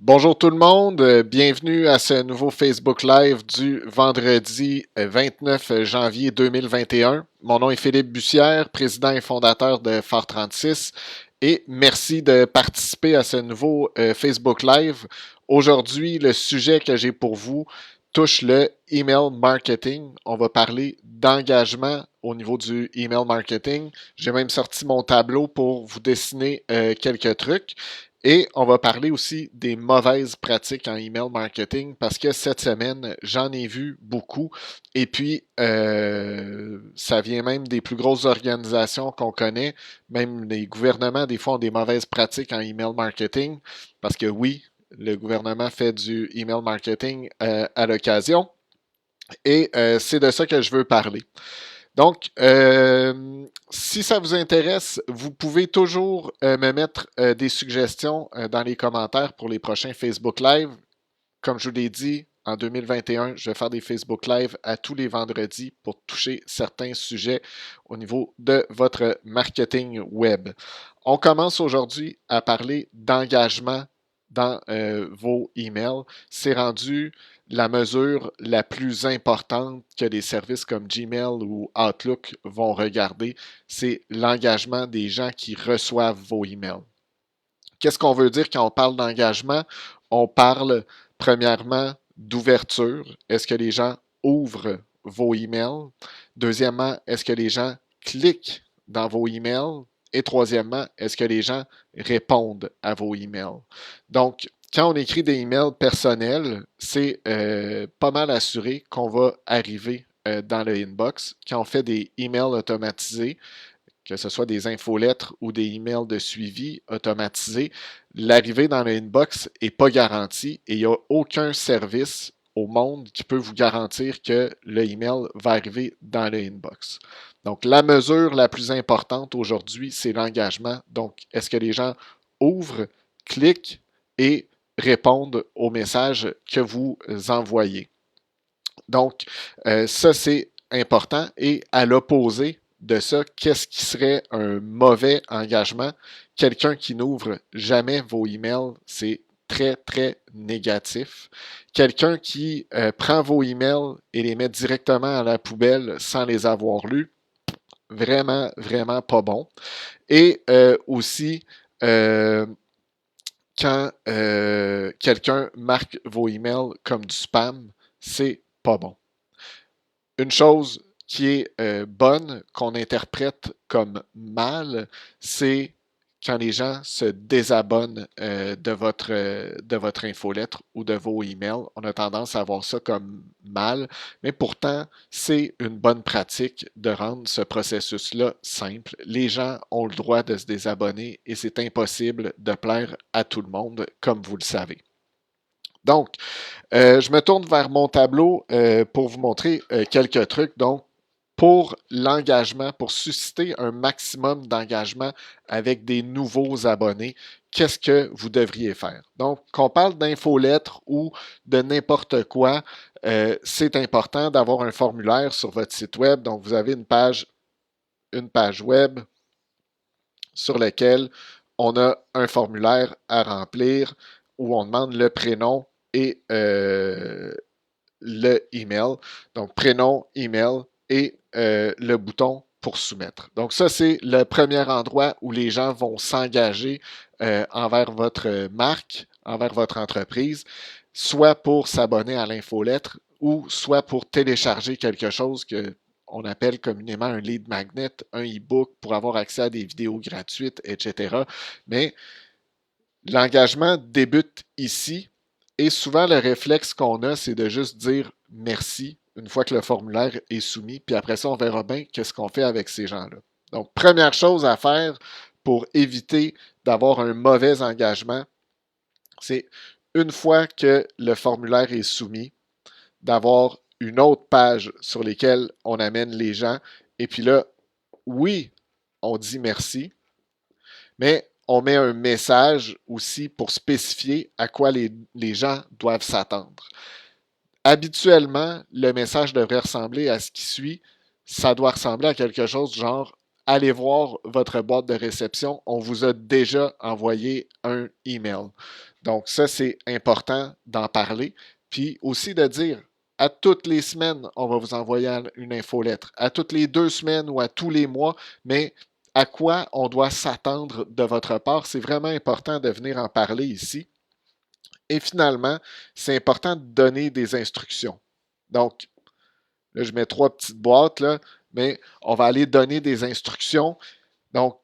Bonjour tout le monde, bienvenue à ce nouveau Facebook Live du vendredi 29 janvier 2021. Mon nom est Philippe Bussière, président et fondateur de Fort36 et merci de participer à ce nouveau Facebook Live. Aujourd'hui, le sujet que j'ai pour vous touche le email marketing. On va parler d'engagement au niveau du email marketing. J'ai même sorti mon tableau pour vous dessiner quelques trucs. Et on va parler aussi des mauvaises pratiques en email marketing parce que cette semaine, j'en ai vu beaucoup. Et puis, ça vient même des plus grosses organisations qu'on connaît. Même les gouvernements, des fois, ont des mauvaises pratiques en email marketing parce que oui, le gouvernement fait du email marketing à l'occasion. Et c'est de ça que je veux parler. Donc, si ça vous intéresse, vous pouvez toujours me mettre des suggestions dans les commentaires pour les prochains Facebook Live. Comme je vous l'ai dit, en 2021, je vais faire des Facebook Live à tous les vendredis pour toucher certains sujets au niveau de votre marketing web. On commence aujourd'hui à parler d'engagement dans vos emails. C'est rendu la mesure la plus importante que les services comme Gmail ou Outlook vont regarder. C'est l'engagement des gens qui reçoivent vos emails. Qu'est-ce qu'on veut dire quand on parle d'engagement? On parle premièrement d'ouverture. Est-ce que les gens ouvrent vos emails? Deuxièmement, est-ce que les gens cliquent dans vos emails? Et troisièmement, est-ce que les gens répondent à vos emails? Donc, quand on écrit des emails personnels, c'est pas mal assuré qu'on va arriver dans le inbox. Quand on fait des emails automatisés, que ce soit des infolettres ou des emails de suivi automatisés, l'arrivée dans le inbox n'est pas garantie et il n'y a aucun service au monde qui peut vous garantir que le email va arriver dans le inbox. Donc, la mesure la plus importante aujourd'hui, c'est l'engagement. Donc, est-ce que les gens ouvrent, cliquent et répondent aux messages que vous envoyez? Donc, ça, c'est important. Et à l'opposé de ça, qu'est-ce qui serait un mauvais engagement? Quelqu'un qui n'ouvre jamais vos emails, c'est très, très négatif. Quelqu'un qui prend vos emails et les met directement à la poubelle sans les avoir lus, vraiment, vraiment pas bon. Et aussi, euh, quand quelqu'un marque vos emails comme du spam, c'est pas bon. Une chose qui est bonne, qu'on interprète comme mal, c'est quand les gens se désabonnent de votre infolettre ou de vos emails. On a tendance à voir ça comme mal, mais pourtant, c'est une bonne pratique de rendre ce processus-là simple. Les gens ont le droit de se désabonner et c'est impossible de plaire à tout le monde, comme vous le savez. Donc, je me tourne vers mon tableau pour vous montrer quelques trucs. Donc, pour l'engagement, pour susciter un maximum d'engagement avec des nouveaux abonnés, qu'est-ce que vous devriez faire? Donc, qu'on parle d'infolettre ou de n'importe quoi, c'est important d'avoir un formulaire sur votre site web. Donc, vous avez une page web sur laquelle on a un formulaire à remplir où on demande le prénom et le email. Donc, prénom, email et le bouton pour soumettre. Donc, ça, c'est le premier endroit où les gens vont s'engager envers votre marque, envers votre entreprise, soit pour s'abonner à l'infolettre ou soit pour télécharger quelque chose que on appelle communément un lead magnet, un e-book pour avoir accès à des vidéos gratuites, etc. Mais l'engagement débute ici et souvent le réflexe qu'on a, c'est de juste dire merci une fois que le formulaire est soumis, puis après ça, on verra bien qu'est-ce qu'on fait avec ces gens-là. Donc, première chose à faire pour éviter d'avoir un mauvais engagement, c'est une fois que le formulaire est soumis, d'avoir une autre page sur laquelle on amène les gens. Et puis là, oui, on dit merci, mais on met un message aussi pour spécifier à quoi les gens doivent s'attendre. Habituellement, le message devrait ressembler à ce qui suit. Ça doit ressembler à quelque chose du genre allez voir votre boîte de réception, on vous a déjà envoyé un email. Donc ça, c'est important d'en parler. Puis aussi de dire, à toutes les semaines, on va vous envoyer une infolettre. À toutes les 2 semaines ou à tous les mois, mais à quoi on doit s'attendre de votre part, c'est vraiment important de venir en parler ici. Et finalement, c'est important de donner des instructions. Donc, là, je mets 3 petites boîtes, là, mais on va aller donner des instructions. Donc,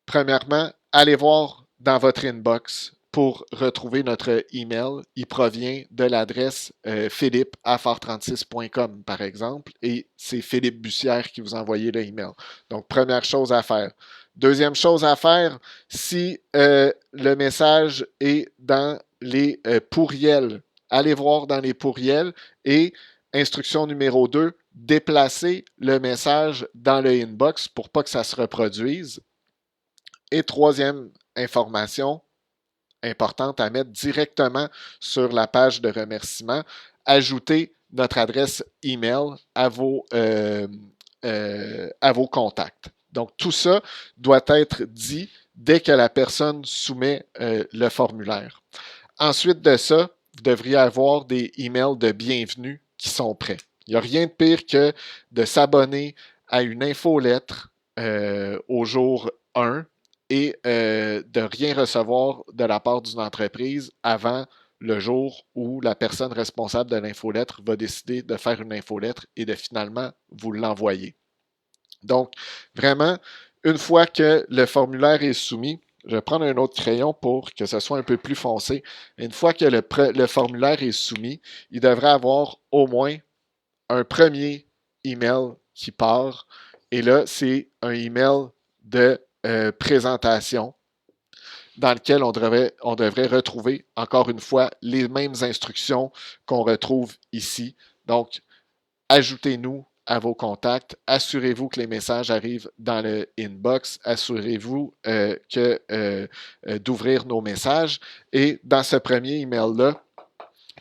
premièrement, allez voir dans votre inbox pour retrouver notre email. Il provient de l'adresse philippe@fort36.com, par exemple, et c'est Philippe Bussière qui vous a envoyé le email. Donc, première chose à faire. Deuxième chose à faire, si le message est dans les pourriels, allez voir dans les pourriels et instruction numéro 2, déplacer le message dans le inbox pour pas que ça se reproduise. Et troisième information importante à mettre directement sur la page de remerciement, ajouter notre adresse email à vos contacts. Donc, tout ça doit être dit dès que la personne soumet le formulaire. Ensuite de ça, vous devriez avoir des emails de bienvenue qui sont prêts. Il n'y a rien de pire que de s'abonner à une infolettre au jour 1 et de rien recevoir de la part d'une entreprise avant le jour où la personne responsable de l'infolettre va décider de faire une infolettre et de finalement vous l'envoyer. Donc, vraiment, une fois que le formulaire est soumis, je vais prendre un autre crayon pour que ce soit un peu plus foncé. Une fois que le formulaire est soumis, il devrait avoir au moins un premier email qui part. Et là, c'est un email de présentation dans lequel on devrait retrouver, encore une fois, les mêmes instructions qu'on retrouve ici. Donc, ajoutez-nous à vos contacts, assurez-vous que les messages arrivent dans le inbox, assurez-vous d'ouvrir nos messages. Et dans ce premier email-là,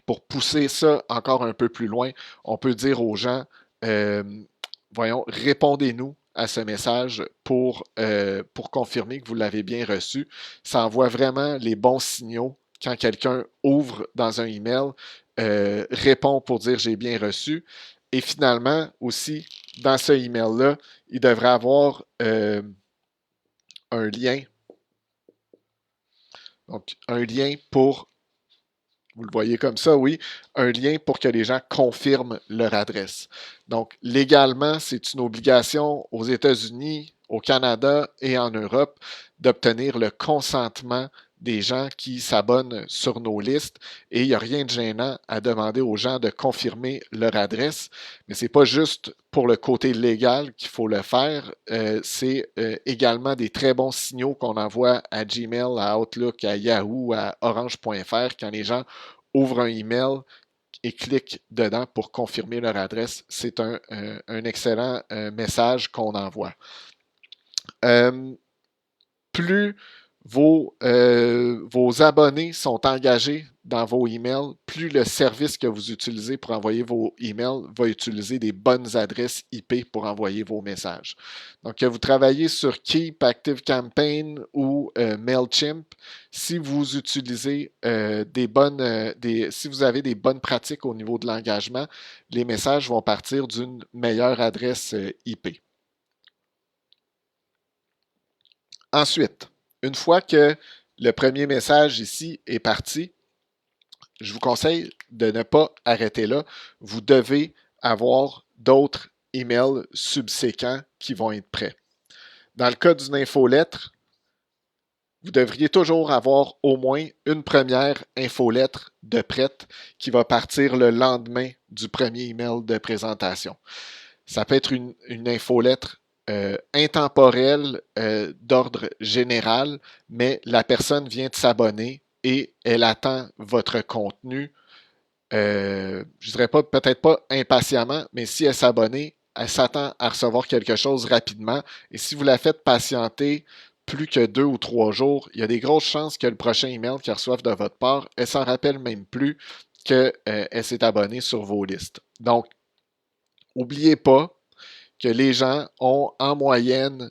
pour pousser ça encore un peu plus loin, on peut dire aux gens, voyons, répondez-nous à ce message pour confirmer que vous l'avez bien reçu. Ça envoie vraiment les bons signaux quand quelqu'un ouvre dans un email, répond pour dire j'ai bien reçu. Et finalement, aussi, dans ce email-là, il devrait avoir un lien. Donc, un lien pour, vous le voyez comme ça, oui, un lien pour que les gens confirment leur adresse. Donc, légalement, c'est une obligation aux États-Unis, au Canada et en Europe d'obtenir le consentement des gens qui s'abonnent sur nos listes et il n'y a rien de gênant à demander aux gens de confirmer leur adresse, mais ce n'est pas juste pour le côté légal qu'il faut le faire, c'est également des très bons signaux qu'on envoie à Gmail, à Outlook, à Yahoo, à Orange.fr quand les gens ouvrent un email et cliquent dedans pour confirmer leur adresse. C'est un excellent message qu'on envoie. Plus vos abonnés sont engagés dans vos emails, plus le service que vous utilisez pour envoyer vos emails va utiliser des bonnes adresses IP pour envoyer vos messages. Donc, que vous travaillez sur Keep, ActiveCampaign ou MailChimp, si vous utilisez si vous avez des bonnes pratiques au niveau de l'engagement, les messages vont partir d'une meilleure adresse IP. Ensuite, une fois que le premier message ici est parti, je vous conseille de ne pas arrêter là. Vous devez avoir d'autres emails subséquents qui vont être prêts. Dans le cas d'une infolettre, vous devriez toujours avoir au moins une première infolettre de prête qui va partir le lendemain du premier email de présentation. Ça peut être une infolettre intemporelle d'ordre général, mais la personne vient de s'abonner et elle attend votre contenu. Je ne dirais pas, peut-être pas impatiemment, mais si elle s'abonne, elle s'attend à recevoir quelque chose rapidement. Et si vous la faites patienter plus que 2 ou 3 jours, il y a des grosses chances que le prochain email qu'elle reçoive de votre part, elle s'en rappelle même plus qu'elle s'est abonnée sur vos listes. Donc, n'oubliez pas que les gens ont en moyenne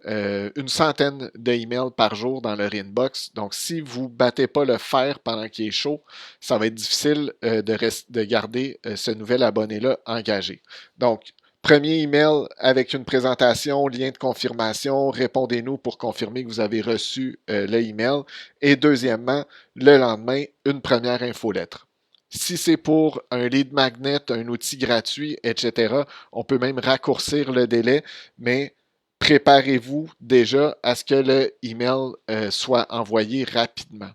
une centaine d'emails par jour dans leur inbox. Donc, si vous ne battez pas le fer pendant qu'il est chaud, ça va être difficile de garder ce nouvel abonné-là engagé. Donc, premier email avec une présentation, lien de confirmation, répondez-nous pour confirmer que vous avez reçu le email. Et deuxièmement, le lendemain, une première infolettre. Si c'est pour un lead magnet, un outil gratuit, etc., on peut même raccourcir le délai, mais préparez-vous déjà à ce que le email soit envoyé rapidement.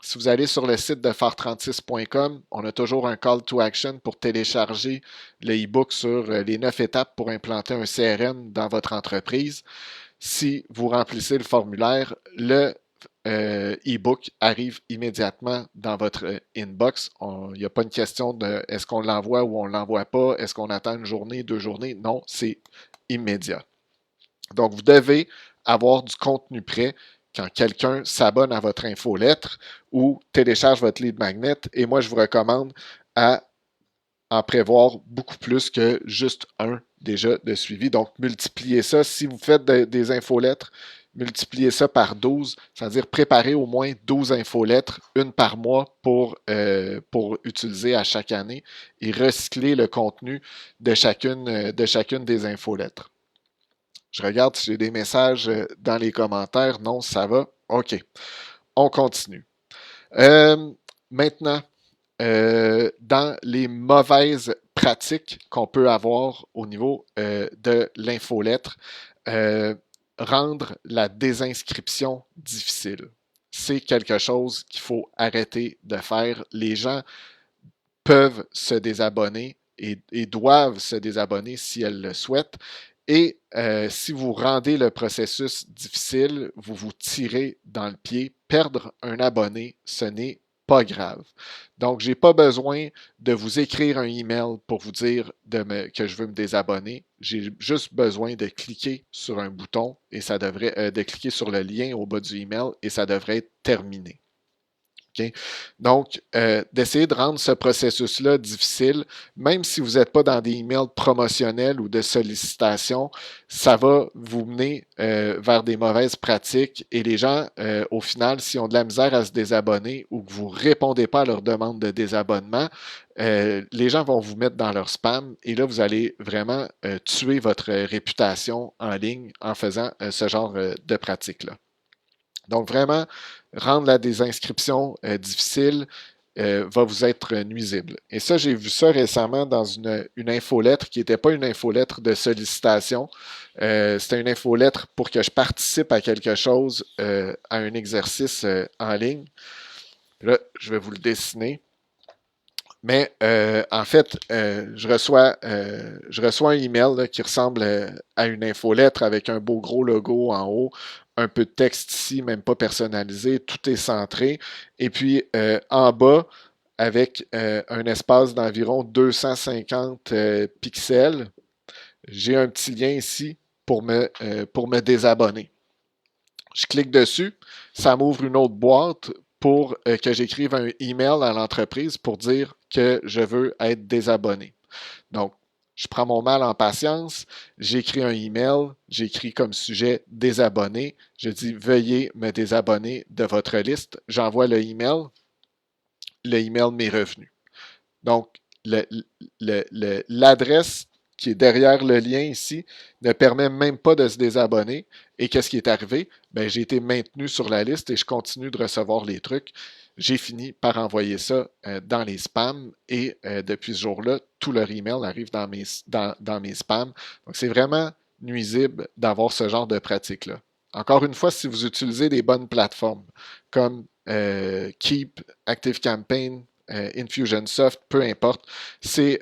Si vous allez sur le site de phare36.com, on a toujours un call to action pour télécharger le e-book sur les 9 étapes pour implanter un CRM dans votre entreprise. Si vous remplissez le formulaire, le e-book arrive immédiatement dans votre inbox. Il n'y a pas une question de est-ce qu'on l'envoie ou on ne l'envoie pas, est-ce qu'on attend une journée, 2 journées. Non, c'est immédiat. Donc, vous devez avoir du contenu prêt quand quelqu'un s'abonne à votre infolettre ou télécharge votre lead magnet. Et moi, je vous recommande à en prévoir beaucoup plus que juste un déjà de suivi. Donc, multipliez ça. Si vous faites des infolettres, multipliez ça par 12, c'est-à-dire préparez au moins 12 infolettres, une par mois pour utiliser à chaque année et recycler le contenu de chacune des infolettres. Je regarde si j'ai des messages dans les commentaires. Non, ça va. OK. On continue. Maintenant, dans les mauvaises pratiques qu'on peut avoir au niveau de l'infolettre, rendre la désinscription difficile. C'est quelque chose qu'il faut arrêter de faire. Les gens peuvent se désabonner et doivent se désabonner si elles le souhaitent. Et si vous rendez le processus difficile, vous vous tirez dans le pied. Perdre un abonné, ce n'est pas grave. Donc, je n'ai pas besoin de vous écrire un email pour vous dire que je veux me désabonner. J'ai juste besoin de cliquer sur un bouton et ça devrait de cliquer sur le lien au bas du email et ça devrait être terminé. Okay? Donc, d'essayer de rendre ce processus-là difficile, même si vous n'êtes pas dans des emails promotionnels ou de sollicitation, ça va vous mener vers des mauvaises pratiques et les gens, au final, s'ils ont de la misère à se désabonner ou que vous ne répondez pas à leur demande de désabonnement, les gens vont vous mettre dans leur spam et là, vous allez vraiment tuer votre réputation en ligne en faisant ce genre de pratique-là. Donc, vraiment, rendre la désinscription difficile va vous être nuisible. Et ça, j'ai vu ça récemment dans une infolettre qui n'était pas une infolettre de sollicitation. C'était une infolettre pour que je participe à quelque chose, à un exercice en ligne. Là, je vais vous le dessiner. Mais en fait, je reçois un email là, qui ressemble à une infolettre avec un beau gros logo en haut, un peu de texte ici, même pas personnalisé, tout est centré. Et puis en bas, avec un espace d'environ 250 pixels, j'ai un petit lien ici pour me désabonner. Je clique dessus, ça m'ouvre une autre boîte pour que j'écrive un email à l'entreprise pour dire que je veux être désabonné. Donc, je prends mon mal en patience, j'écris un email, j'écris comme sujet désabonné, je dis veuillez me désabonner de votre liste, j'envoie le email m'est revenu. Donc, l'adresse qui est derrière le lien ici ne permet même pas de se désabonner. Et qu'est-ce qui est arrivé? Ben, j'ai été maintenu sur la liste et je continue de recevoir les trucs. J'ai fini par envoyer ça dans les spams et depuis ce jour-là, tout leur email arrive dans mes spams. Donc, c'est vraiment nuisible d'avoir ce genre de pratique-là. Encore une fois, si vous utilisez des bonnes plateformes comme Keep, ActiveCampaign, Infusionsoft, peu importe, ces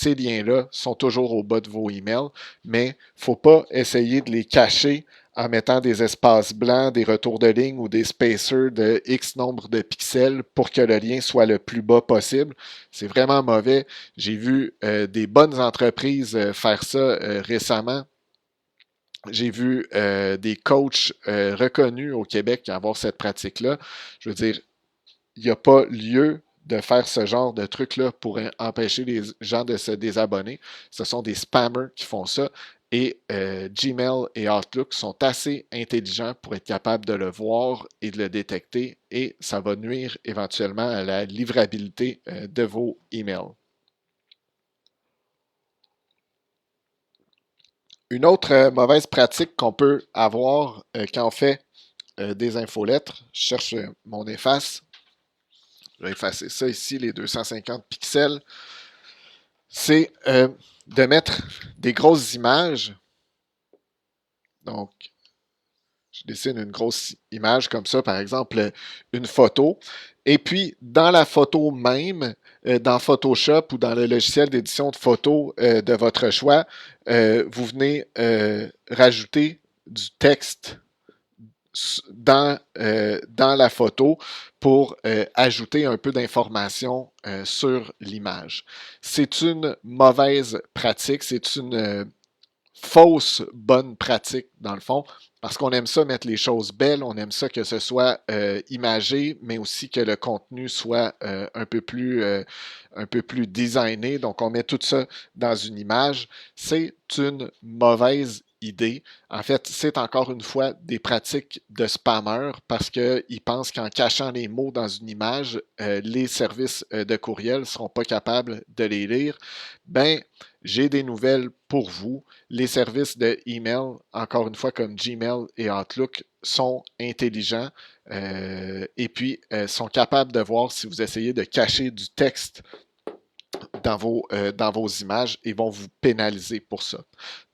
liens-là sont toujours au bas de vos emails, mais il ne faut pas essayer de les cacher en mettant des espaces blancs, des retours de ligne ou des spacers de X nombre de pixels pour que le lien soit le plus bas possible. C'est vraiment mauvais. J'ai vu des bonnes entreprises faire ça récemment. J'ai vu des coachs reconnus au Québec avoir cette pratique-là. Je veux dire, il n'y a pas lieu de faire ce genre de truc-là pour empêcher les gens de se désabonner. Ce sont des spammers qui font ça Et Gmail et Outlook sont assez intelligents pour être capables de le voir et de le détecter, et ça va nuire éventuellement à la livrabilité de vos emails. Une autre mauvaise pratique qu'on peut avoir quand on fait des infolettres, je cherche mon efface, je vais effacer ça ici, les 250 pixels, c'est de mettre des grosses images. Donc, je dessine une grosse image comme ça, par exemple, une photo. Et puis, dans la photo même, dans Photoshop ou dans le logiciel d'édition de photos de votre choix, vous venez rajouter du texte dans la photo pour ajouter un peu d'informations sur l'image. C'est une mauvaise pratique, c'est une fausse bonne pratique dans le fond, parce qu'on aime ça mettre les choses belles, on aime ça que ce soit imagé, mais aussi que le contenu soit un peu plus designé. Donc on met tout ça dans une image. C'est une mauvaise idée. En fait, c'est encore une fois des pratiques de spammers parce qu'ils pensent qu'en cachant les mots dans une image, les services de courriel ne seront pas capables de les lire. Ben, j'ai des nouvelles pour vous. Les services de email, encore une fois, comme Gmail et Outlook, sont intelligents et puis sont capables de voir si vous essayez de cacher du texte dans vos images et vont vous pénaliser pour ça.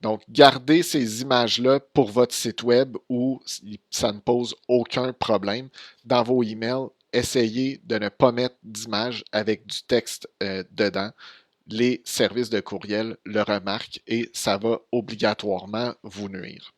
Donc, gardez ces images-là pour votre site web où ça ne pose aucun problème. Dans vos emails, essayez de ne pas mettre d'images avec du texte dedans. Les services de courriel le remarquent et ça va obligatoirement vous nuire.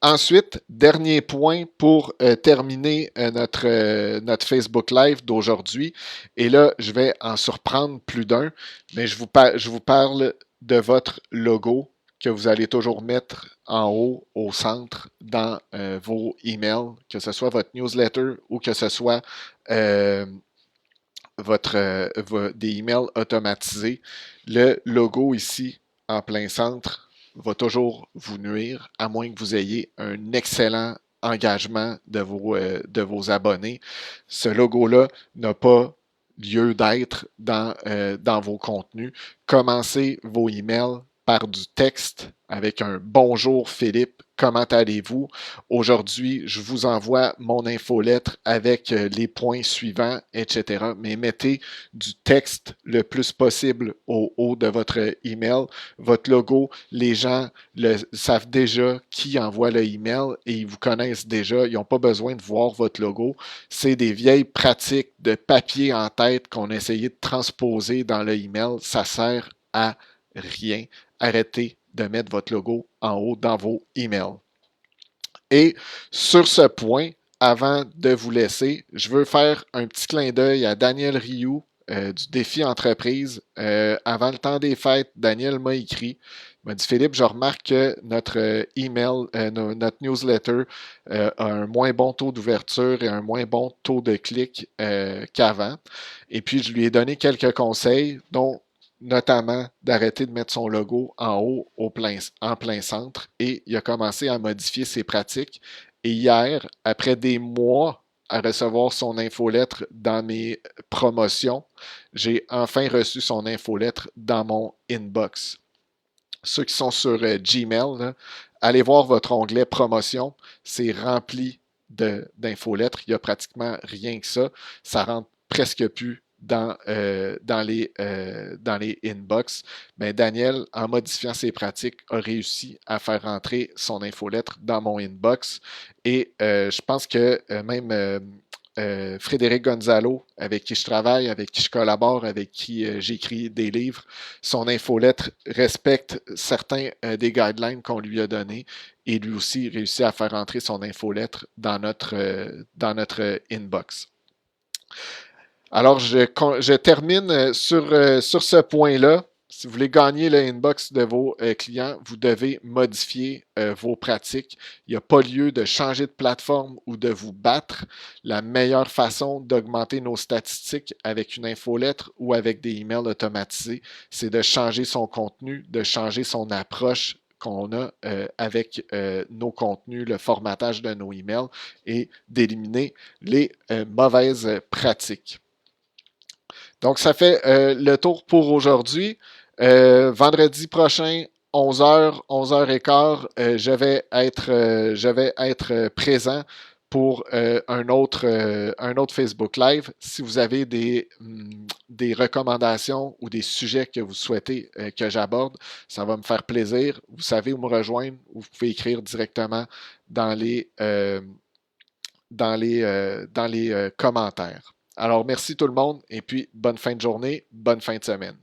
Ensuite, dernier point pour terminer notre Facebook Live d'aujourd'hui. Et là, je vais en surprendre plus d'un, mais je vous parle de votre logo que vous allez toujours mettre en haut, au centre, dans vos emails, que ce soit votre newsletter ou que ce soit des emails automatisés. Le logo ici, en plein centre, va toujours vous nuire, à moins que vous ayez un excellent engagement de vos abonnés. Ce logo-là n'a pas lieu d'être dans vos contenus. Commencez vos emails par du texte avec un bonjour Philippe, comment allez-vous? Aujourd'hui, je vous envoie mon infolettre avec les points suivants, etc. Mais mettez du texte le plus possible au haut de votre email. Votre logo, les gens savent déjà qui envoie le email et ils vous connaissent déjà. Ils n'ont pas besoin de voir votre logo. C'est des vieilles pratiques de papier en tête qu'on a essayé de transposer dans le email. Ça sert à rien. Arrêtez de mettre votre logo en haut dans vos emails. Et sur ce point, avant de vous laisser, je veux faire un petit clin d'œil à Daniel Rioux du Défi Entreprise. Avant le temps des fêtes, Daniel m'a écrit. Il m'a dit Philippe, je remarque que notre email, notre newsletter a un moins bon taux d'ouverture et un moins bon taux de clic qu'avant. Et puis, je lui ai donné quelques conseils, dont notamment d'arrêter de mettre son logo en haut en plein centre, et il a commencé à modifier ses pratiques. Et hier, après des mois à recevoir son infolettre dans mes promotions, j'ai enfin reçu son infolettre dans mon inbox. Ceux qui sont sur Gmail, là, allez voir votre onglet promotion, c'est rempli d'infolettres, il n'y a pratiquement rien que ça, ça rentre presque plus dans les inbox. Mais Daniel, en modifiant ses pratiques, a réussi à faire rentrer son infolettre dans mon inbox. Et je pense que même Frédéric Gonzalo, avec qui je travaille, avec qui je collabore, avec qui j'écris des livres, son infolettre respecte certains des guidelines qu'on lui a donnés et lui aussi réussit à faire rentrer son infolettre dans notre inbox. Alors, je termine sur ce point-là. Si vous voulez gagner le inbox de vos clients, vous devez modifier vos pratiques. Il n'y a pas lieu de changer de plateforme ou de vous battre. La meilleure façon d'augmenter nos statistiques avec une infolettre ou avec des emails automatisés, c'est de changer son contenu, de changer son approche qu'on a avec nos contenus, le formatage de nos emails et d'éliminer les mauvaises pratiques. Donc, ça fait le tour pour aujourd'hui. Vendredi prochain, 11h, 11h15, je vais être présent pour un autre Facebook Live. Si vous avez des recommandations ou des sujets que vous souhaitez que j'aborde, ça va me faire plaisir. Vous savez où me rejoindre. Vous pouvez écrire directement dans les commentaires. Alors, merci tout le monde et puis bonne fin de journée, bonne fin de semaine.